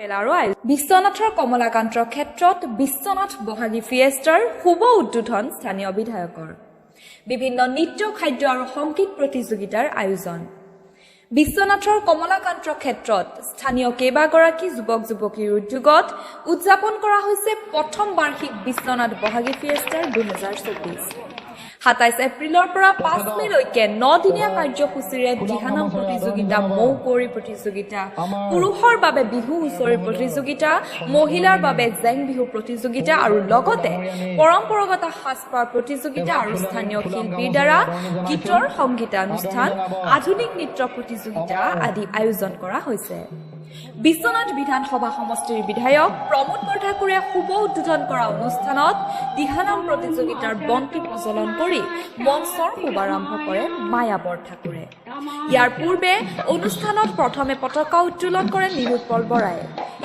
বিশ্বনাথৰ কমলাকান্তৰ ক্ষেত্ৰত বিশ্বনাথ বহাগী ফিয়েষ্টাৰ শুভ উদ্বোধন স্থানীয় বিধায়কৰ বিভিন্ন নৃত্য খাদ্য আৰু সংগীত প্ৰতিযোগিতাৰ আয়োজন বিশ্বনাথৰ কমলাকান্তৰ ক্ষেত্ৰত স্থানীয় কেইবাগৰাকী যুৱক যুৱতীৰ উদ্যোগত উদযাপন কৰা হৈছে প্ৰথম বাৰ্ষিক বিশ্বনাথ বহাগী ফিয়েষ্টাৰ 2024 27 এপ্ৰিলৰ পৰা 5 মেলৈকে 9 দিনীয়া কাৰ্যসূচীৰে দিহানাম প্ৰতিযোগিতা মৌকুঁৱৰী প্ৰতিযোগিতা পুৰুষৰ বাবে বিহু হুঁচৰি প্ৰতিযোগিতা মহিলাৰ বাবে জেং বিহু প্ৰতিযোগিতা আৰু লগতে পৰম্পৰাগত সাজপাৰ প্ৰতিযোগিতা আৰু স্থানীয় শিল্পীৰ দ্বাৰা গীতৰ সংগীতানুষ্ঠান আধুনিক নৃত্য প্ৰতিযোগিতা আদি আয়োজন কৰা হৈছে বিশ্বনাথ বিধানসভা সমষ্টিৰ বিধায়ক প্ৰমোদ বৰঠাকুৰে শুভ উদ্বোধন কৰা অনুষ্ঠানত দিহানাম প্ৰতিযোগিতাৰ বন্তি প্ৰজ্বলন কৰি মঞ্চৰ শুভাৰম্ভ কৰে মায়া বৰঠাকুৰে ইয়াৰ পূৰ্বে অনুষ্ঠানত প্ৰথমে পতাকা উত্তোলন কৰে নিৰুৎপল বৰাই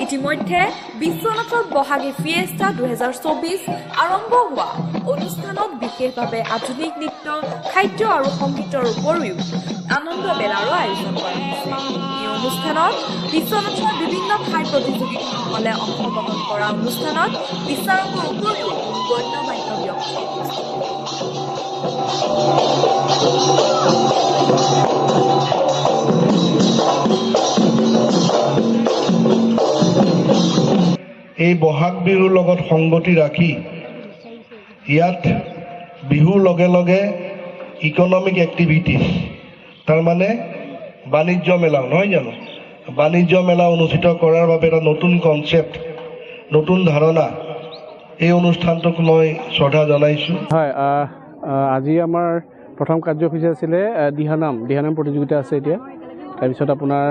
ইতিমধ্যে বিশ্বনাথৰ বহাগী ফিয়েষ্টা 2024 আৰম্ভ হোৱা অনুষ্ঠানত বিশেষভাৱে আধুনিক নৃত্য খাদ্য আৰু সংগীতৰ উপৰিও আনন্দ মেলাৰো আয়োজন কৰা হৈছে এই অনুষ্ঠানত বিশ্বনাথৰ বিভিন্ন ঠাইৰ প্ৰতিযোগীসকলে অংশগ্ৰহণ কৰা অনুষ্ঠানত বিশ্বনাথৰ উপৰিও গণ্যমান্য ব্যক্তি এই বহাগ বিহুৰ লগত সংগতি ৰাখি ইয়াত বিহুৰ লগে লগে ইকনমিক এক্টিভিটিজ তাৰ মানে বাণিজ্য মেলা নহয় জানো বাণিজ্য মেলা অনুষ্ঠিত কৰাৰ বাবে এটা নতুন কনচেপ্ট নতুন ধাৰণা এই অনুষ্ঠানটোক মই শ্ৰদ্ধা জনাইছোঁ হয় আজি আমাৰ প্ৰথম কাৰ্যসূচী আছিলে দিহানাম প্ৰতিযোগিতা আছে এতিয়া তাৰপিছত আপোনাৰ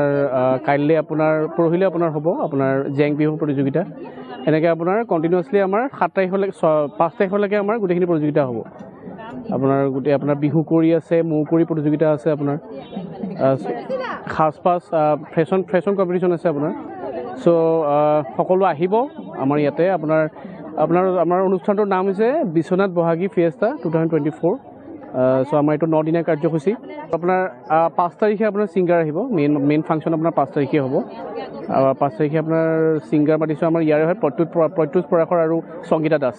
কাইলৈ আপোনাৰ পৰহিলৈ আপোনাৰ হ'ব আপোনাৰ জেং বিহু প্ৰতিযোগিতা এনেকৈ আপোনাৰ কণ্টিনিউৱাছলি আমাৰ 7 তাৰিখলৈকে 5 তাৰিখলৈকে আমাৰ গোটেইখিনি প্ৰতিযোগিতা হ'ব আপোনাৰ গোটেই আপোনাৰ বিহু কৰি আছে মৌকুঁৱৰী প্ৰতিযোগিতা আছে আপোনাৰ সাজপাছ ফেশ্বন কম্পিটিশ্যন আছে আপোনাৰ চ' সকলো আহিব আমাৰ ইয়াতে আপোনাৰ আমাৰ অনুষ্ঠানটোৰ নাম হৈছে বিশ্বনাথ বহাগী ফিয়েষ্টা 2024 চ' আমাৰ এইটো 9 দিনীয়া কাৰ্যসূচী আপোনাৰ 5 তাৰিখে আপোনাৰ ছিংগাৰ আহিব মেইন ফাংচন আপোনাৰ 5 তাৰিখে হ'ব 5 তাৰিখে আপোনাৰ ছিংগাৰ মাতিছোঁ আমাৰ ইয়াৰে হয় প্ৰত্যুষ পৰাশৰ আৰু সংগীতা দাস